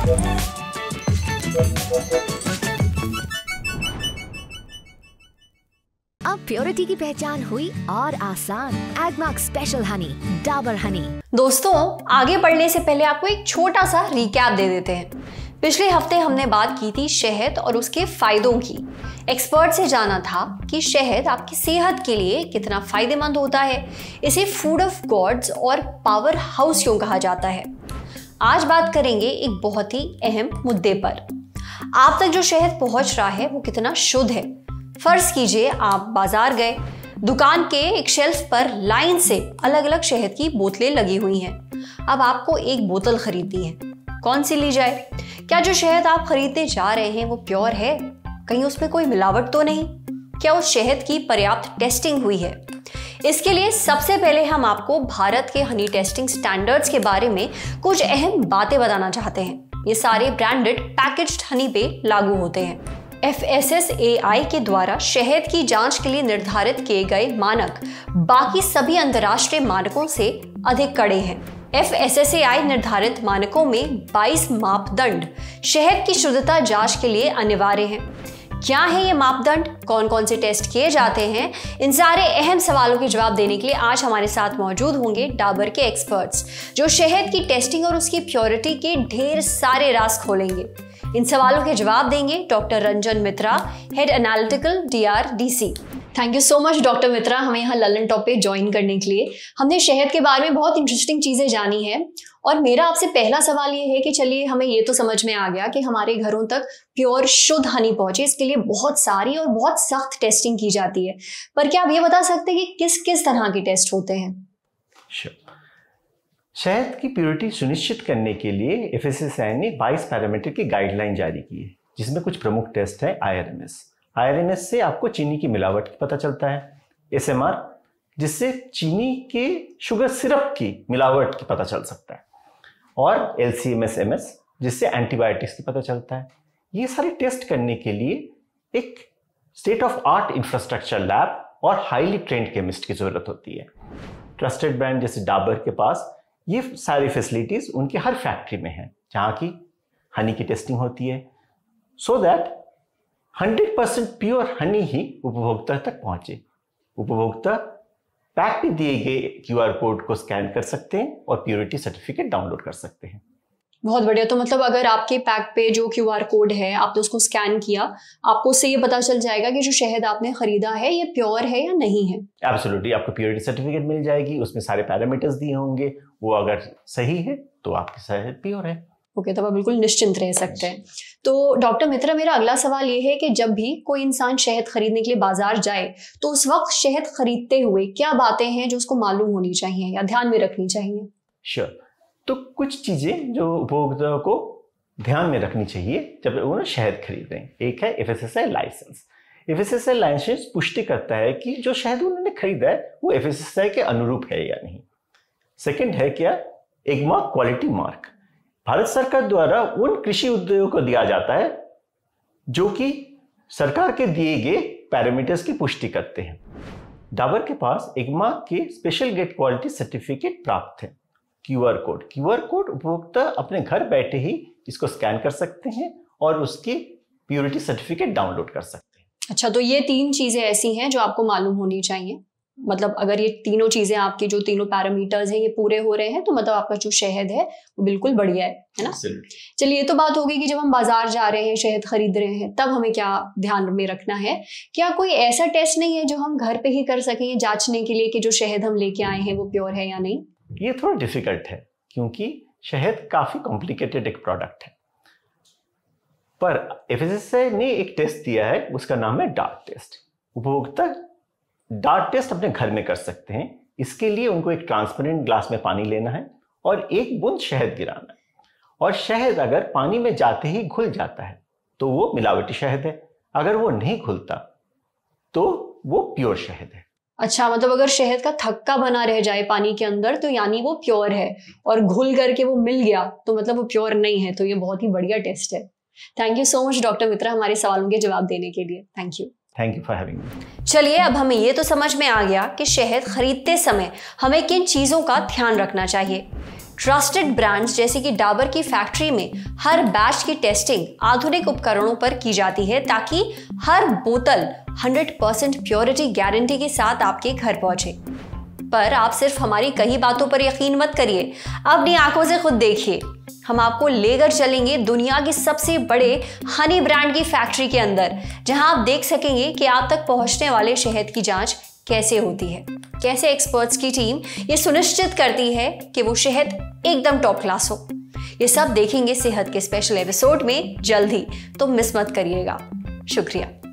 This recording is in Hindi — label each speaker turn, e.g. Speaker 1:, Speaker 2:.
Speaker 1: अब प्योरिटी की पहचान हुई और आसान। एगमार्क स्पेशल हनी, डाबर हनी।
Speaker 2: दोस्तों, आगे बढ़ने से पहले आपको एक छोटा सा रिकैप दे देते हैं। पिछले हफ्ते हमने बात की थी शहद और उसके फायदों की। एक्सपर्ट से जाना था कि शहद आपकी सेहत के लिए कितना फायदेमंद होता है, इसे फूड ऑफ गॉड्स और पावर हाउस क्यों कहा जाता है। आज बात करेंगे एक बहुत ही अहम मुद्दे पर। आप तक जो शहद पहुंच रहा है वो कितना शुद्ध है। फर्ज कीजिए आप बाजार गए, दुकान के एक शेल्फ पर लाइन से अलग अलग शहद की बोतलें लगी हुई हैं। अब आपको एक बोतल खरीदनी है, कौन सी ली जाए? क्या जो शहद आप खरीदने जा रहे हैं वो प्योर है? कहीं उसमें कोई मिलावट तो नहीं? क्या उस शहद की पर्याप्त टेस्टिंग हुई है? इसके लिए सबसे पहले हम आपको भारत के हनी टेस्टिंग स्टैंडर्ड्स के बारे में कुछ अहम बातें बताना चाहते हैं। ये सारे ब्रांडेड पैकेज्ड हनी पे लागू होते हैं। FSSAI के द्वारा शहद की जांच के लिए निर्धारित किए गए मानक बाकी सभी अंतर्राष्ट्रीय मानकों से अधिक कड़े हैं। FSSAI निर्धारित मानकों में 22 मापदंड शहद की शुद्धता जांच के लिए अनिवार्य हैं। क्या है ये मापदंड, कौन कौन से टेस्ट किए जाते हैं, इन सारे अहम सवालों के जवाब देने के लिए आज हमारे साथ मौजूद होंगे डाबर के एक्सपर्ट्स, जो शहद की टेस्टिंग और उसकी प्योरिटी के ढेर सारे राज खोलेंगे। इन सवालों के जवाब देंगे doctor Ranjan Mitra, head analytical DRDC। Thank you so much doctor Mitra, हमें यहाँ ललन टॉप पे ज्वाइन करने के लिए। हमने शहद के बारे में बहुत इंटरेस्टिंग चीजें जानी है और मेरा आपसे पहला सवाल ये है कि चलिए हमें ये तो समझ में आ गया कि हमारे घरों तक प्योर शुद्ध हनी पहुंचे, इसके लिए बहुत सारी और बहुत सख्त टेस्टिंग की जाती है। पर क्या आप ये बता सकते हैं कि किस किस तरह के टेस्ट होते हैं?
Speaker 3: शहद की प्योरिटी सुनिश्चित करने के लिए FSSAI ने 22 पैरामीटर की गाइडलाइन जारी की है, जिसमें कुछ प्रमुख टेस्ट है। IRMS से आपको चीनी की मिलावट की पता चलता है। SMR, जिससे चीनी के शुगर सिरप की मिलावट की पता चल सकता है। और LC-MS, जिससे एंटीबायोटिक्स की पता चलता है। ये सारे टेस्ट करने के लिए एक state of art infrastructure lab और हाईली ट्रेंड केमिस्ट की जरूरत होती है। ट्रस्टेड ब्रांड जैसे डाबर के पास ये सारी फैसिलिटीज उनके हर फैक्ट्री में है, जहाँ की हनी की टेस्टिंग होती है, सो दैट 100% प्योर हनी ही उपभोक्ता तक पहुंचे। उपभोक्ता पैक में दिए गए QR कोड को स्कैन कर सकते हैं और प्योरिटी सर्टिफिकेट डाउनलोड कर सकते हैं।
Speaker 2: बहुत बढ़िया। तो मतलब अगर आपके पैक पे जो QR कोड है, आपने उसको स्कैन किया, आपको उससे ये पता चल जाएगा कि जो शहद आपने खरीदा है ये प्योर है या नहीं है।
Speaker 3: एब्सोल्युटली, आपको प्योरिटी सर्टिफिकेट मिल जाएगी, उसमें सारे पैरामीटर्स दिए होंगे, वो अगर सही है तो आपकी शहद प्योर है।
Speaker 2: ओके, तब आप बिल्कुल निश्चिंत रह सकते हैं। तो डॉक्टर मित्रा, मेरा अगला सवाल ये है कि जब भी कोई इंसान शहद खरीदने के लिए बाजार जाए तो उस वक्त शहद खरीदते हुए क्या बातें हैं जो उसको मालूम होनी चाहिए या ध्यान में रखनी चाहिए?
Speaker 3: श्योर। तो कुछ चीजें जो उपभोक्ता को ध्यान में रखनी चाहिए जब वो शहद खरीद रहे हैं। एक है FSSAI लाइसेंस। FSSAI लाइसेंस पुष्टि करता है कि जो शहद उन्होंने खरीदा है वो FSSAI के अनुरूप है या नहीं। सेकंड है क्या एगमार्क क्वालिटी मार्क। भारत सरकार द्वारा उन कृषि उद्योगों को दिया जाता है जो कि सरकार के दिए गए पैरामीटर्स की पुष्टि करते हैं। डाबर के पास एगमार्क के स्पेशल ग्रेड क्वालिटी सर्टिफिकेट प्राप्त है। QR कोड उपभोक्ता अपने घर बैठे ही इसको स्कैन कर सकते हैं और उसकी प्योरिटी सर्टिफिकेट डाउनलोड कर सकते हैं।
Speaker 2: अच्छा, तो ये 3 चीजें ऐसी हैं जो आपको मालूम होनी चाहिए। मतलब अगर ये तीनों चीजें, आपके जो तीनों पैरामीटर्स हैं, ये पूरे हो रहे हैं तो मतलब आपका जो शहद है वो बिल्कुल बढ़िया है ना? चलिए, ये तो बात होगी कि जब हम बाजार जा रहे हैं, शहद खरीद रहे हैं, तब हमें क्या ध्यान में रखना है। क्या कोई ऐसा टेस्ट नहीं है जो हम घर पे ही कर सकें जांचने के लिए कि जो शहद हम लेके आए हैं वो प्योर है या नहीं?
Speaker 3: ये थोड़ा डिफिकल्ट है क्योंकि शहद काफी कॉम्प्लिकेटेड एक प्रोडक्ट है, पर FSSAI ने एक टेस्ट दिया है, उसका नाम है डार्ट टेस्ट। उपभोक्ता डार्ट टेस्ट अपने घर में कर सकते हैं। इसके लिए उनको एक ट्रांसपेरेंट ग्लास में पानी लेना है और एक बूंद शहद गिराना है, और शहद अगर पानी में जाते ही घुल जाता है तो वो मिलावटी शहद है, अगर वो नहीं घुलता तो वो प्योर शहद है।
Speaker 2: अच्छा, मतलब अगर शहद का थक्का बना रह जाए पानी के अंदर तो यानी वो प्योर है, और घुल करके वो मिल गया तो मतलब वो प्योर नहीं है। तो ये बहुत ही बढ़िया टेस्ट है। Thank you so much doctor Mitra हमारे सवालों के जवाब देने के लिए। Thank you
Speaker 3: for having me.
Speaker 2: चलिए, अब हमें ये तो समझ में आ गया कि शहद खरीदते समय हमें किन चीज़ों का ध्यान रखना चाहिए। ट्रस्टेड ब्रांड्स जैसे कि डाबर की फैक्ट्री में हर बैच की टेस्टिंग आधुनिक उपकरणों पर की जाती है ताकि हर बोतल 100% प्योरिटी गारंटी के साथ आपके घर पहुंचे। पर आप सिर्फ हमारी कही बातों पर यकीन मत करिए, अपनी आंखों से खुद देखिए। हम आपको लेकर चलेंगे दुनिया के सबसे बड़े हनी ब्रांड की फैक्ट्री के अंदर, जहां आप देख सकेंगे कि आप तक पहुंचने वाले शहद की जांच कैसे होती है, कैसे एक्सपर्ट्स की टीम ये सुनिश्चित करती है कि वो शहद एकदम टॉप क्लास हो। ये सब देखेंगे सेहत के स्पेशल एपिसोड में जल्द ही, तो मिस मत करिएगा। शुक्रिया।